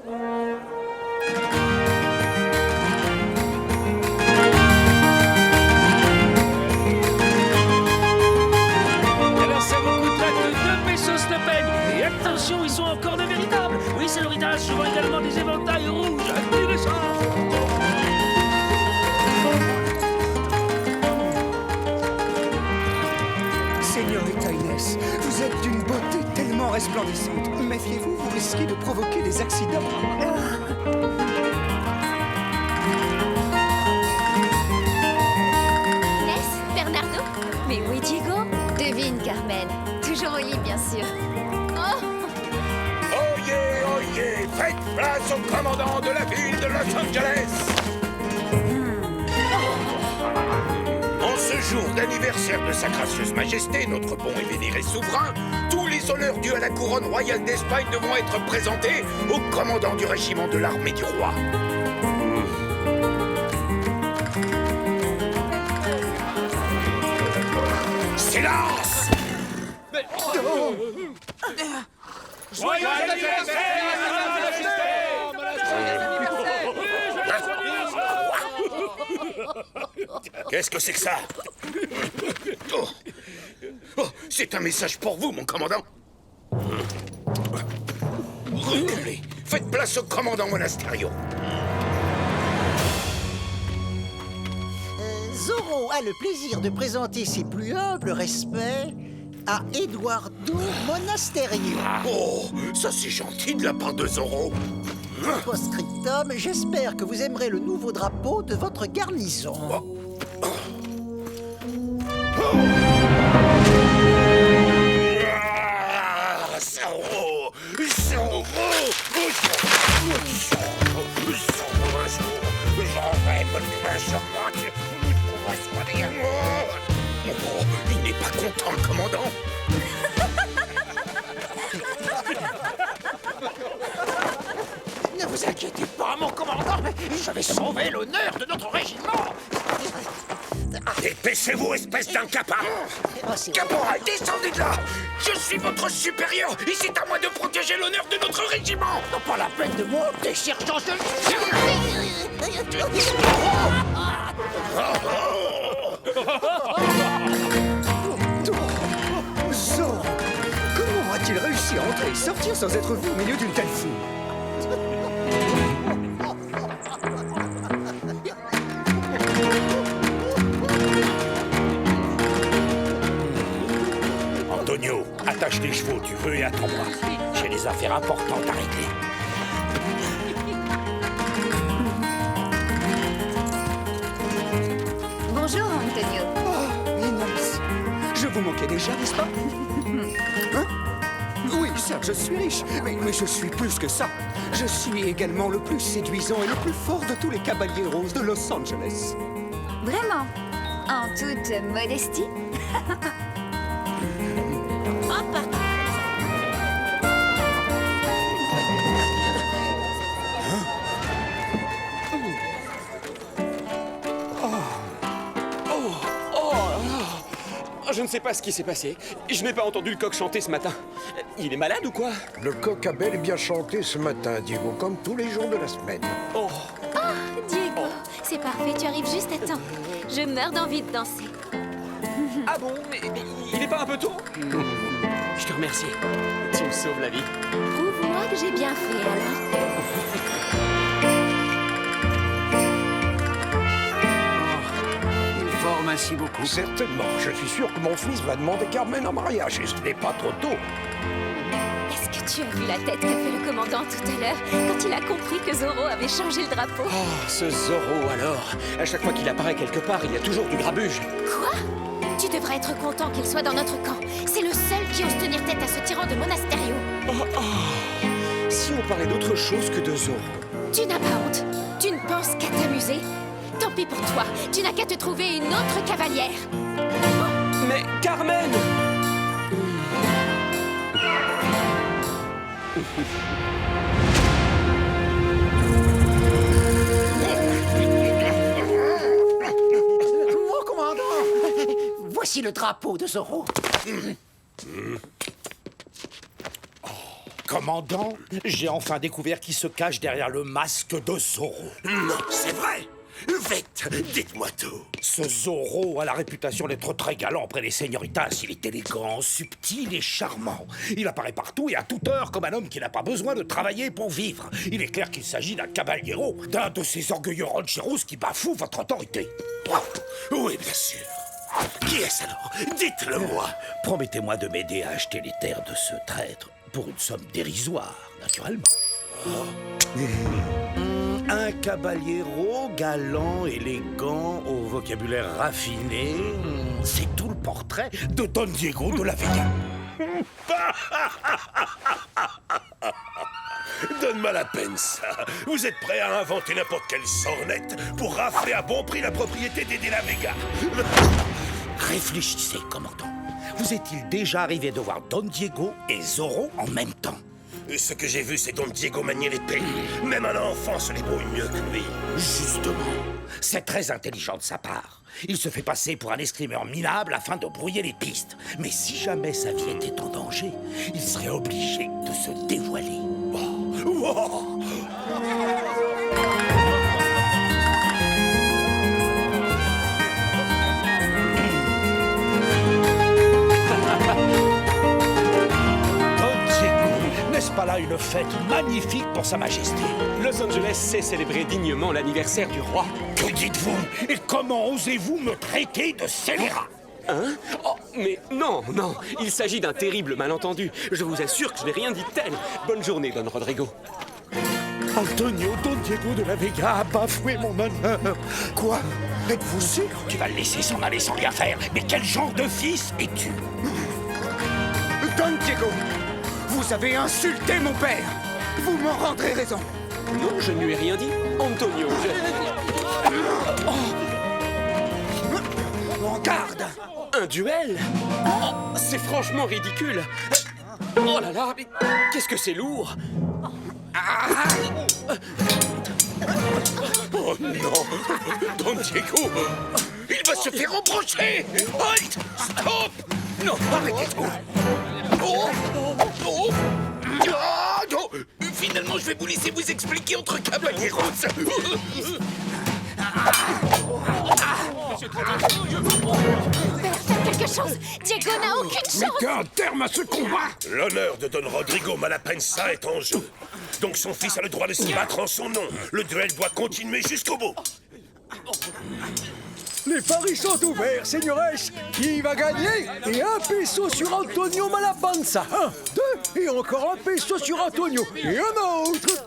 Alors ça vous coûtera que 2 pesos de peine. Et attention, ils sont encore de véritables. Oui, c'est l'héritage, souvent également des éventails rouges. Intéressant. Señorita Inès, vous êtes d'une beauté tellement resplendissante. Méfiez-vous, vous risquez de provoquer des accidents. Inès, Bernardo? Mais oui, Diego? Devine, Carmen. Toujours au lit, bien sûr. Oh! Oyez, faites place au commandant de la ville de Los Angeles. En ce jour d'anniversaire de sa gracieuse majesté, notre bon et vénéré souverain, tous les honneurs dus à la couronne royale d'Espagne devront être présentés au commandant du régiment de l'armée du roi. Silence! Joyeux Qu'est-ce que c'est que ça? Oh, c'est un message pour vous, mon commandant. Reculez. Faites place au commandant Monasterio. Zorro a le plaisir de présenter ses plus humbles respects à Eduardo Monasterio. Oh, ça c'est gentil de la part de Zorro. Post-scriptum, j'espère que vous aimerez le nouveau drapeau de votre garnison. Zorro! Zorro! Il n'est pas content, le commandant. Ne vous inquiétez pas, mon commandant, je vais sauver l'honneur de notre régiment. Dépêchez-vous, espèce d'incapable! Oh, c'est- Caporal, descendez de là! Je suis votre supérieur et c'est à moi de protéger l'honneur de notre régiment! Non, pas la peine de monter, sergent de... Zorro, comment a-t-il réussi à entrer et sortir sans être vu au milieu d'une telle foule? Antonio, attache tes chevaux, tu veux, et attends-moi. J'ai des affaires importantes à régler. Bonjour, Antonio. Oh, Inès, je vous manquais déjà, n'est-ce pas? Hein? Oui, certes, je suis riche, mais je suis plus que ça. Je suis également le plus séduisant et le plus fort de tous les cavaliers roses de Los Angeles. Vraiment? En toute modestie? Je ne sais pas ce qui s'est passé. Je n'ai pas entendu le coq chanter ce matin. Il est malade ou quoi? Le coq a bel et bien chanté ce matin, Diego, comme tous les jours de la semaine. Oh, Diego, c'est parfait, tu arrives juste à temps. Je meurs d'envie de danser. ah bon, mais il est pas un peu tôt? Je te remercie. Tu me sauves la vie. Prouve-moi que j'ai bien fait, alors. Merci beaucoup. Certainement. Je suis sûr que mon fils va demander Carmen en mariage et ce n'est pas trop tôt. Est-ce que tu as vu la tête qu'a fait le commandant tout à l'heure quand il a compris que Zorro avait changé le drapeau? Oh, ce Zorro alors. À chaque fois qu'il apparaît quelque part, il y a toujours du grabuge. Quoi? Tu devrais être content qu'il soit dans notre camp. C'est le seul qui ose tenir tête à ce tyran de Monasterio. Si on parlait d'autre chose que de Zorro. Tu n'as pas honte? Tu ne penses qu'à t'amuser? Tant pis pour toi, tu n'as qu'à te trouver une autre cavalière. Mais Carmen! Mon commandant, voici le drapeau de Zorro. Commandant, j'ai enfin découvert qui se cache derrière le masque de Zorro. Non, c'est vrai. Vite, dites-moi tout. Ce Zorro a la réputation d'être très galant auprès des señoritas. Il est élégant, subtil et charmant. Il apparaît partout et à toute heure comme un homme qui n'a pas besoin de travailler pour vivre. Il est clair qu'il s'agit d'un caballero, d'un de ces orgueilleux rancheros qui bafouent votre autorité. Oui, bien sûr. Qui est-ce alors? Dites-le-moi. Promettez-moi de m'aider à acheter les terres de ce traître, pour une somme dérisoire, naturellement. Un caballero galant, élégant, au vocabulaire raffiné. C'est tout le portrait de Don Diego de la Vega. Donne-moi la peine, ça. Vous êtes prêt à inventer n'importe quelle sornette pour rafler à bon prix la propriété des De la Vega. Réfléchissez, commandant. Vous est-il déjà arrivé de voir Don Diego et Zorro en même temps? Ce que j'ai vu, c'est Don Diego manier l'épée. Même un enfant se débrouille mieux que lui. Justement, c'est très intelligent de sa part. Il se fait passer pour un escrimeur minable afin de brouiller les pistes. Mais si jamais sa vie était en danger, il serait obligé de se dévoiler. Wow. N'est-ce pas là une fête magnifique pour Sa Majesté? Los Angeles sait célébrer dignement l'anniversaire du roi. Que dites-vous? Et comment osez-vous me traiter de scélérat? Hein? Oh, mais non, non, il s'agit d'un terrible malentendu. Je vous assure que je n'ai rien dit de tel. Bonne journée, Don Rodrigo. Antonio Don Diego de la Vega a bafoué mon honneur. Quoi? Êtes-vous sûr? Tu vas le laisser s'en aller sans rien faire. Mais quel genre de fils es-tu? Don Diego, vous avez insulté mon père. Vous m'en rendrez raison. Non, je ne lui ai rien dit. Antonio, En garde. Un duel? Oh, c'est franchement ridicule. Oh là là, mais qu'est-ce que c'est lourd. Oh non. Don Diego, il va se faire embrocher. Halt. Stop. Non, arrêtez tout. Oh. Oh. Ah, non. Finalement, je vais vous laisser vous expliquer entre caballeros. Faites quelque chose. Diego n'a aucune chance. Mettez un terme à ce combat. L'honneur de Don Rodrigo Malapensa est en jeu. Donc son fils a le droit de se battre en son nom. Le duel doit continuer jusqu'au bout. Les paris sont ouverts, señores. Qui va gagner? Et 1 peso sur Antonio Malapanza. 1, 2, et encore 1 peso sur Antonio. Et un autre.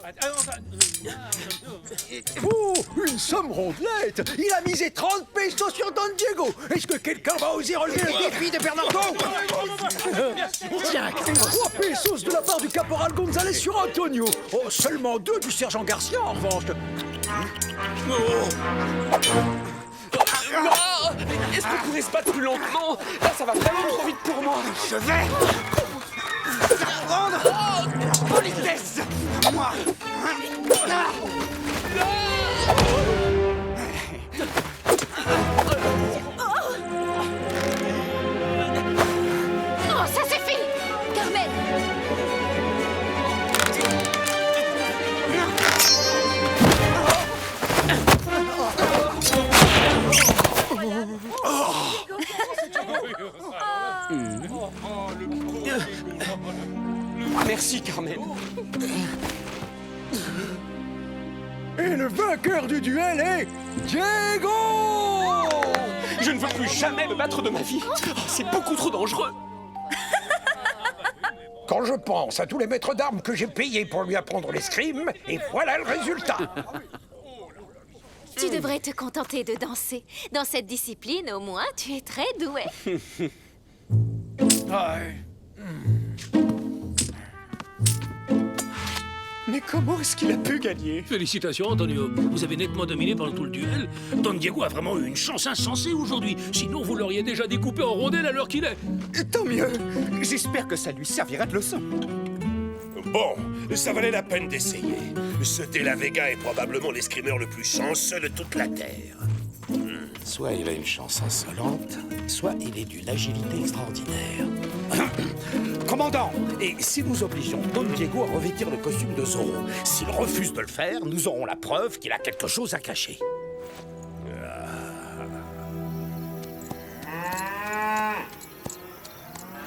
Oh, une somme rondelette. Il a misé 30 pesos sur Don Diego. Est-ce que quelqu'un va oser relever le défi de Bernardo? Tiens, 3 pesos de la part du caporal González sur Antonio. Oh, seulement 2 du sergent Garcia, en revanche. Oh, est-ce qu'on pourrait se battre plus lentement? Là, ça va vraiment trop vite pour moi. Je vais prendre politesse. Moi. Oh, ça suffit. Carmen. Merci, Carmen. Et le vainqueur du duel est Diego! Je ne veux plus jamais me battre de ma vie. Oh, c'est beaucoup trop dangereux. Quand je pense à tous les maîtres d'armes que j'ai payés pour lui apprendre l'escrime, et voilà le résultat. Tu devrais te contenter de danser. Dans cette discipline, au moins, tu es très doué. Mais comment est-ce qu'il a pu gagner? Félicitations, Antonio. Vous avez nettement dominé pendant tout le duel. Don Diego a vraiment eu une chance insensée aujourd'hui. Sinon, vous l'auriez déjà découpé en rondelles à l'heure qu'il est. Tant mieux. J'espère que ça lui servira de leçon. Bon, ça valait la peine d'essayer. Ce De la Vega est probablement l'escrimeur le plus chanceux de toute la Terre. Soit il a une chance insolente, soit il est d'une agilité extraordinaire. Commandant, et si nous obligeons Don Diego à revêtir le costume de Zorro, s'il refuse de le faire, nous aurons la preuve qu'il a quelque chose à cacher.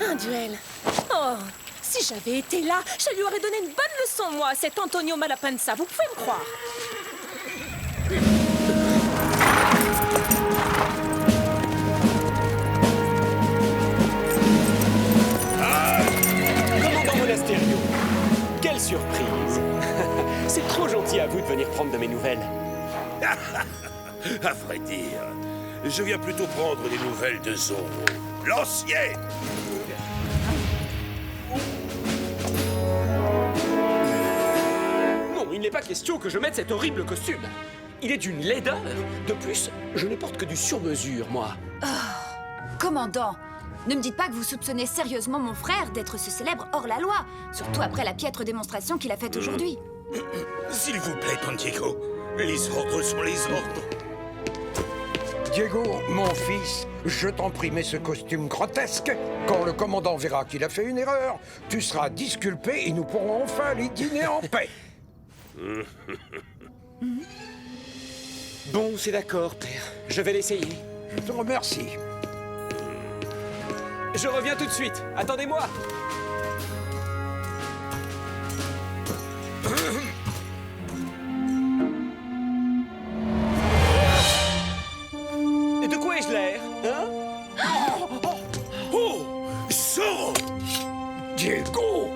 Un duel. Oh, si j'avais été là, je lui aurais donné une bonne leçon, moi, à cet Antonio Malapanza. Vous pouvez me croire. Commandant Monasterio, quelle surprise! C'est trop gentil à vous de venir prendre de mes nouvelles. À vrai dire, je viens plutôt prendre des nouvelles de Zorro, l'ancien. Non, il n'est pas question que je mette cet horrible costume. Il est d'une laideur. De plus, je ne porte que du sur-mesure, moi. Commandant, ne me dites pas que vous soupçonnez sérieusement mon frère d'être ce célèbre hors-la-loi, surtout après la piètre démonstration qu'il a faite aujourd'hui. S'il vous plaît, Don Diego, les ordres sont les ordres. Diego, mon fils, je t'en prie, mets ce costume grotesque. Quand le commandant verra qu'il a fait une erreur, tu seras disculpé et nous pourrons enfin aller dîner en paix. Bon, c'est d'accord, père. Je vais l'essayer. Je te remercie. Je reviens tout de suite. Attendez-moi. De quoi ai-je l'air, hein? Oh, Zorro! Diego!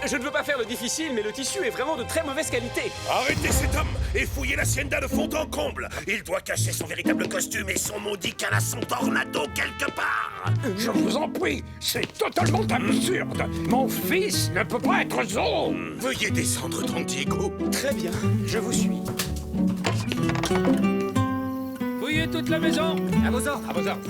Je ne veux pas faire le difficile, mais le tissu est vraiment de très mauvaise qualité. Arrêtez cet homme et fouillez l'hacienda de fond en comble. Il doit cacher son véritable costume et son maudit canasson tornado quelque part. Je vous en prie, c'est totalement absurde. Mon fils ne peut pas être Zorro. Veuillez descendre, Don Diego. Très bien, je vous suis. Fouillez toute la maison. À vos ordres, à vos ordres.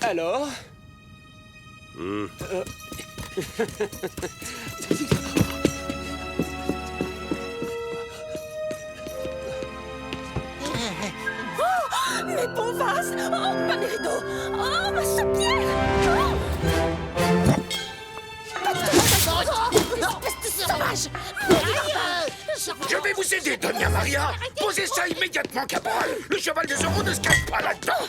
Alors? Mes bons vases. Oh, ma mérido. Oh, ma soupière. Oh. Espèce de sauvage. Je vais vous aider, Doña Maria. Posez ça immédiatement, caporal. Le cheval de Zorro ne se cache pas là-dedans.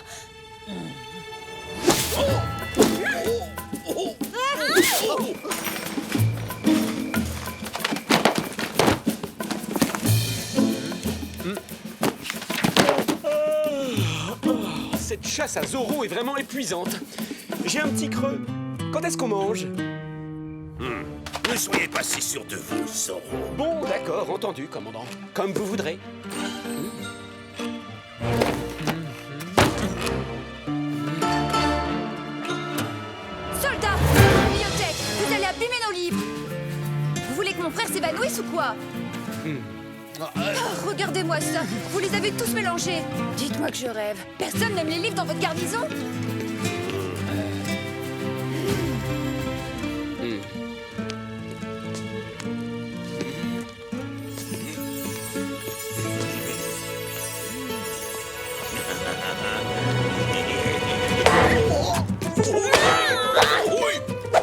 Cette chasse à Zorro est vraiment épuisante. J'ai un petit creux. Quand est-ce qu'on mange? Ne soyez pas si sûr de vous, Zorro. Bon, d'accord, entendu, commandant. Comme vous voudrez. Soldats, bibliothèque, vous allez abîmer nos livres. Vous voulez que mon frère s'évanouisse ou quoi? Oh, regardez-moi ça, vous les avez tous mélangés. Dites-moi que je rêve. Personne n'aime les livres dans votre garnison?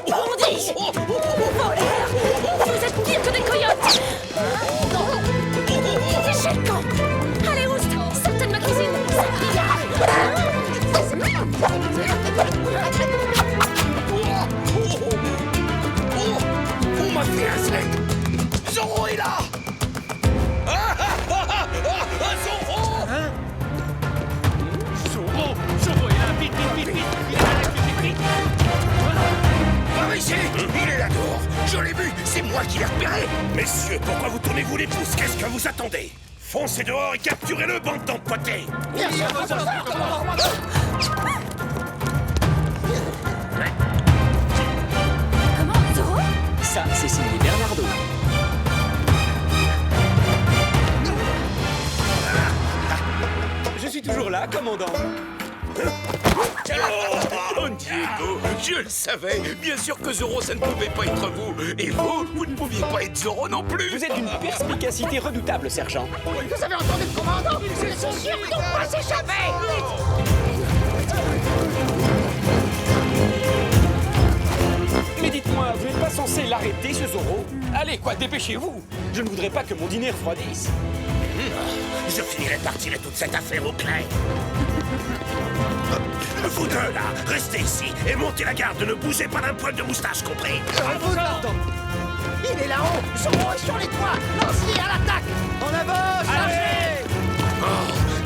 Bandits. Voleurs. Vous êtes pire que des coyotes. Fichez le camp. Allez, Oust, sortez de ma cuisine. On m'a fait un sec. Zorro est là. Zorro! Zorro est là. Vite, vite, vite, vite. Il est là, vite, vite. Par ici. Il est là dehors. Je l'ai vu. C'est moi qui l'ai repéré. Messieurs, pourquoi vous tournez-vous les pouces? Qu'est-ce que vous attendez? Foncez dehors et capturez-le, bande d'empotés. Comment, Zorro? Ça, c'est signé Bernardo. Je suis toujours là, commandant. Oh, Diego, je le savais. Bien sûr que Zorro, ça ne pouvait pas être vous. Et vous ne pouviez pas être Zorro non plus. Vous êtes d'une perspicacité redoutable, sergent. Vous avez entendu le commandant? Ils sont sûrs qu'on va s'échapper! Mais dites-moi, vous n'êtes pas censé l'arrêter, ce Zorro? Allez, quoi, dépêchez-vous. Je ne voudrais pas que mon dîner refroidisse. Je finirai par tirer toute cette affaire au clair. Vous deux, là, restez ici et montez la garde. Ne bougez pas d'un poil de moustache, compris? Il est là-haut! Zorro est sur les toits! Lancez à l'attaque! En avant! Chargez! Oh,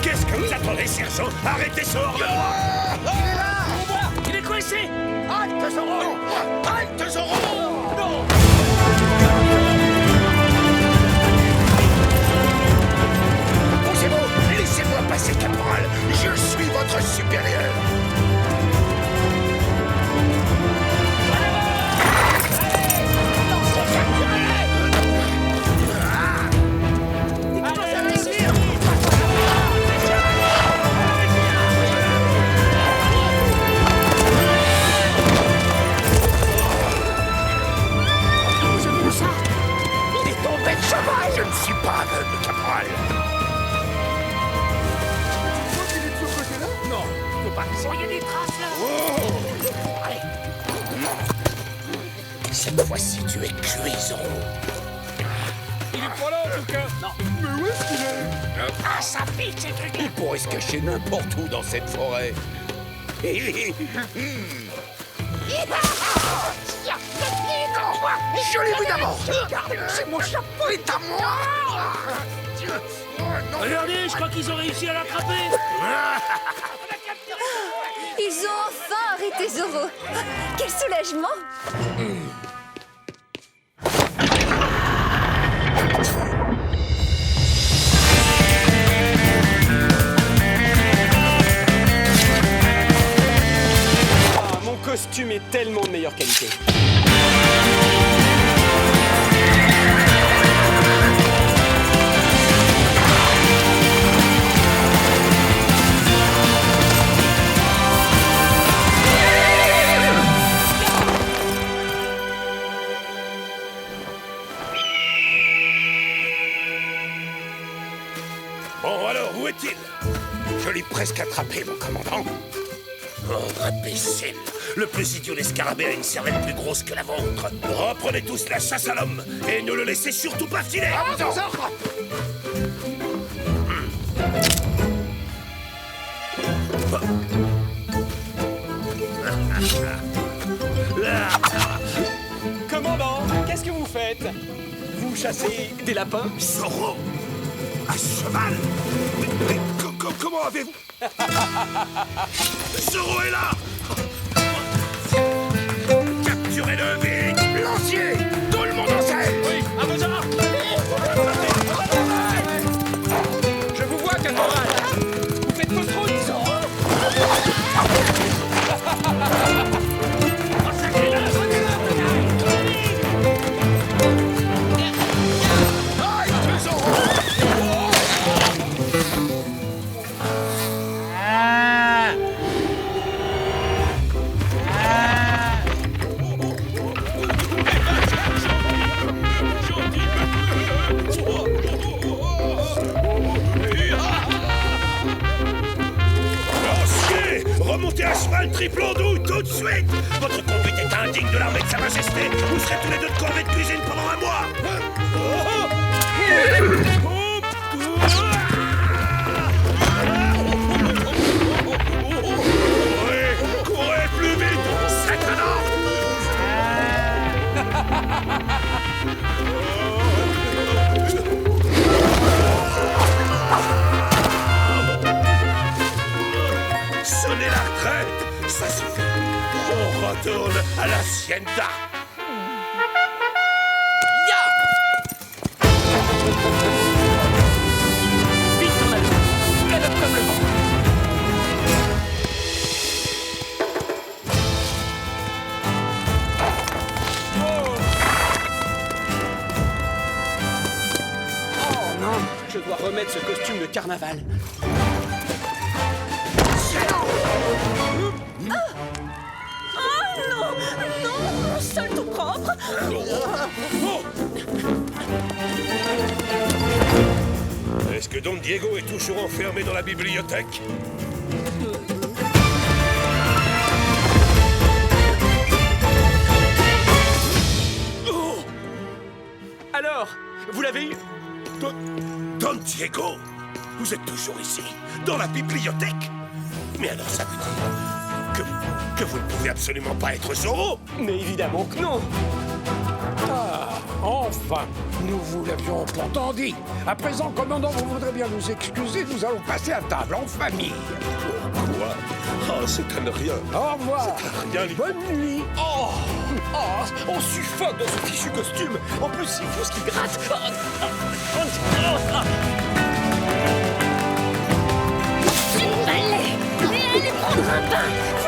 qu'est-ce que vous attendez, sergent? Arrêtez ce hors-la-loi! Il est coincé! Halte, Zorro! Halte, Zorro! Non! Posez-vous! Laissez-moi passer, caporal! Je suis votre supérieur! Je ne suis pas aveugle, caporal! Non, il ne faut pas. Il y a des traces là! Oh. Allez! Cette fois-ci, tu es cuit, Zorro! Il est pas là en tout cas! Non! Mais où est-ce qu'il est? Ah, ça pique, ces trucs! Il pourrait se cacher n'importe où dans cette forêt! Je l'ai vu d'abord! C'est mon chapeau est à moi! Regardez, je crois qu'ils ont réussi à l'attraper! Ils ont enfin arrêté Zorro. Quel soulagement! Ah, mon costume est tellement de meilleure qualité. Bon, alors, où est-il? Je l'ai presque attrapé, mon commandant. Oh, imbécile! Le plus idiot des scarabées a une cervelle plus grosse que la vôtre. Reprenez tous la chasse à l'homme et ne le laissez surtout pas filer! Commandant, qu'est-ce que vous faites? Vous chassez des lapins? Zorro! À cheval! Mais comment avez-vous... Zorro est là! Capturez-le vite! Lancier! Tout le monde en selle! Oui, à vos ordres! Je vous vois, caporal! Vous faites fausse route! Remontez à cheval triple andouille tout de suite! Votre conduite est indigne de l'armée de Sa Majesté! Vous serez tous les deux de corvée de cuisine pendant un mois! Courez plus vite, Satanas! Sonnez la retraite! Ça suffit! On retourne à la hacienda! Vite en avant! Galope comme le vent! Oh non! Je dois remettre ce costume de carnaval. Cielo! que Don Diego est toujours enfermé dans la bibliothèque? Alors, vous l'avez eu? Don Diego, vous êtes toujours ici, dans la bibliothèque? Mais alors ça veut dire que vous ne pouvez absolument pas être Zorro? Mais évidemment que non. Ah, enfin, nous vous l'avions pourtant dit. À présent, commandant, vous voudrez bien nous excuser, nous allons passer à table en famille. Quoi? Oh, c'est à ne rien. Au revoir. Rien, les... Bonne nuit. Oh, on suffoque dans ce fichu costume. En plus, il faut ce qui gratte. Allez, allez prendre un bain.